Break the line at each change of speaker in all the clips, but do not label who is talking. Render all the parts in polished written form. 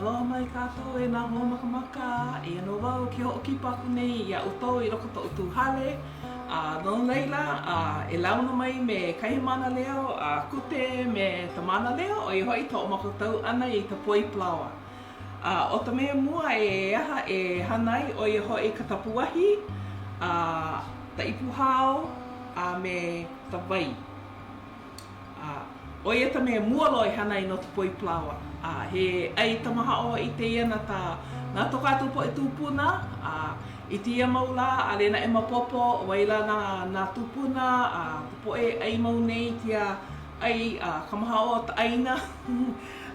Aloha mai kātou e nā hoʻomākaukau, e anō wau ki hoʻokipa aku nei ia utou I loko tō utuhale. No laila, e launa mai me kahi Mānaleo, Kuke me ta Mānaleo, o I hoi tō ʻōmākaukau ana I ta Poi Palaoa. O ta mea mua e aha e hanai o I hoi ka tapu Wahi, ta ipuhao, me ta Wahi. O ia ta mea mua loi hanai no ta Poi Palaoa. He ai tamahao I te ia nā tō kātou poʻe tūpuna, I te ia maula, a rena e mapopo, waila nā tūpuna, ta poʻe ai mau nei tia ai kamahao ta aina.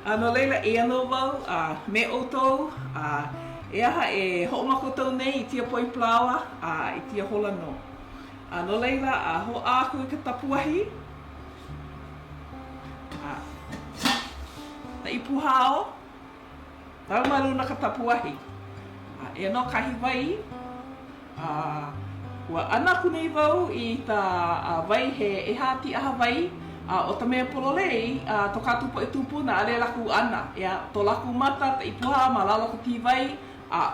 No leila e anō wau, me outou, e aha e hoʻomākaukau nei I tia Poi Palaoa, I tia hola no. No leila, ho aku I ka tapu Wahi. Ta ipuhao, taumaru na ka tapu Wahi. E anō kahi wai, ua ana kunei wau I ta wai he hāti aha wai, o ta mea pololei, tō kātou poʻe tūpuna, ale laku ana. Tō laku mata, ta ipuhao, ma lalo ka ti wai,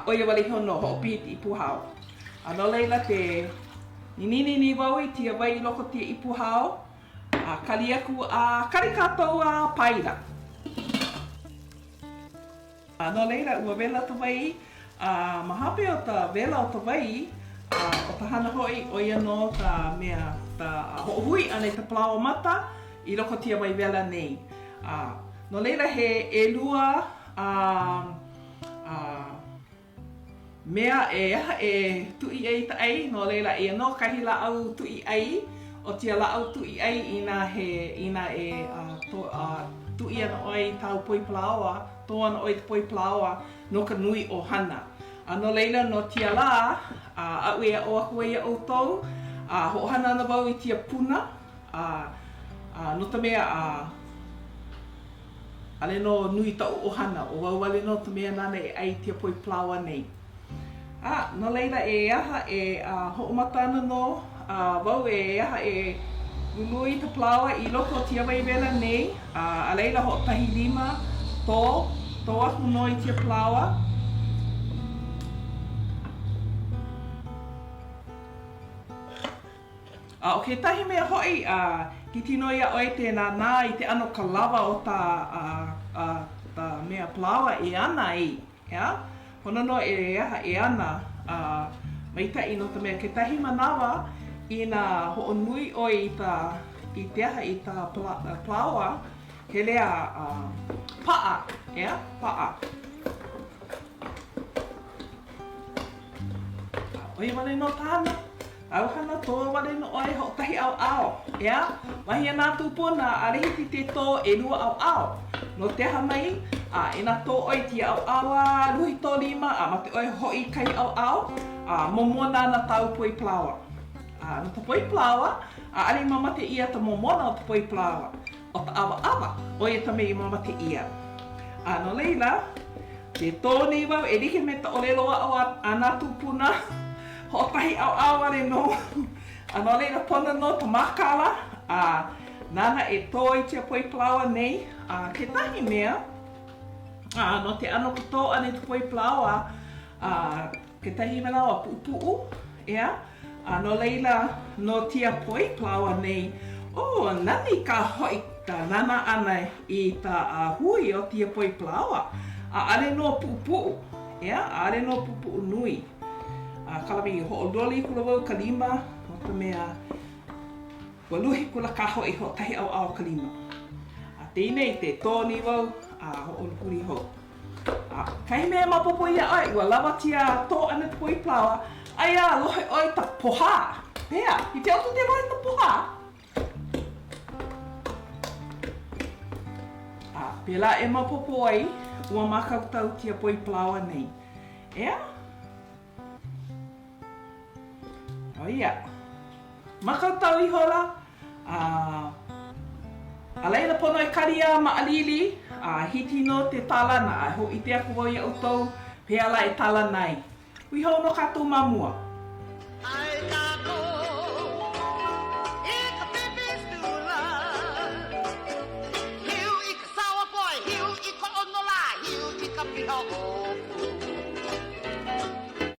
oia wale hono, hoʻopi te ipuhao. No leila te ninini ni wau I tia wai loko tia ipuhao, kari aku kari kātou paira. No leila, ua wela ta wai, mahape o ta wela o ta wai, o ta hana hoi o ia no ta mea, ta hoʻohui anei ta palaoa mata, I loko tia wai wela nei. No leila he ʻelua mea e tuʻi ai ta ai, no leila e no kahi laʻau tuʻi ai, o tia laʻau tuʻi ai ina tuʻi ana oi tau Poi Palaoa, tō ana oi te Poi Palaoa no ka nui ʻohana. No leila no tia la, au e o aku ia outou, hoʻohana ana wau I tia puna, no ta mea ale no nui ta ʻohana, o wau wale no ta mea nana e ai tia Poi Palaoa nei. No leila e aha e hoʻomata ana no, wau e aha e lului ta palaoa I loko tia wai wela nei, a leila hoʻotahi lima tō aku no I tia palaoa. O ke tahi mea hoi, ki tino ia oi te nā I te ano ka lava o ta mea palaoa e ana ai. Hono no e aha e ana maitai no ta mea ke tahi manawa I nā hoʻonui oi I te aha I ta palaoa, he lea paʻa, paʻa. Oi wale no tāna, au hana tō wale no oi hoʻotahi au, Wahi nā tūpuna, a rehiti te tō ʻelua au. No te aha mai, e nā tō oi tia au, luhi tō lima, ma te oi hoi kai au, momona na tau Poi Palaoa. No ta Poi Palaoa, ale mamate ia ta momona o ta Poi Palaoa. O ta awa, oi ta mei mamate ia. No leila, te tō nei wau, e like me ta ʻōlelo a nā tūpuna, hoʻotahi au ale no. No leila pona no ta mākala, nana e tō I tia Poi Palaoa nei, ke tahi mea, no te ano kato ane te Poi Palaoa, ke tahi mea lawa puʻupuʻu, no leila no tia Poi Palaoa nei, nani ka hoi ta nana ana I ta hui o tia Poi Palaoa, ale no puʻupuʻu, ale no puʻupuʻu nui. Kalami hoʻololi kula wau ka lima, no ta mea, waluhi kula ka hoi hoʻotahi au ka lima. Tēnei te tōni wau, hoʻolupuri hou. Kahi mea mapopo ia oi, ua lawa tia tō ana te Poi Palaoa, aia lohe oi ta pohā. Pea, I te auto te lohe ta pohā. Pela e mapopo ai, ua mākaukau tia Poi Palaoa nei. Oia. Mākaukau I hola, a leila pono e karia maʻalili, hiti no te talana, ho I te aku wau ia outou, pea la e tala nai. Hui hou no kātou mamua.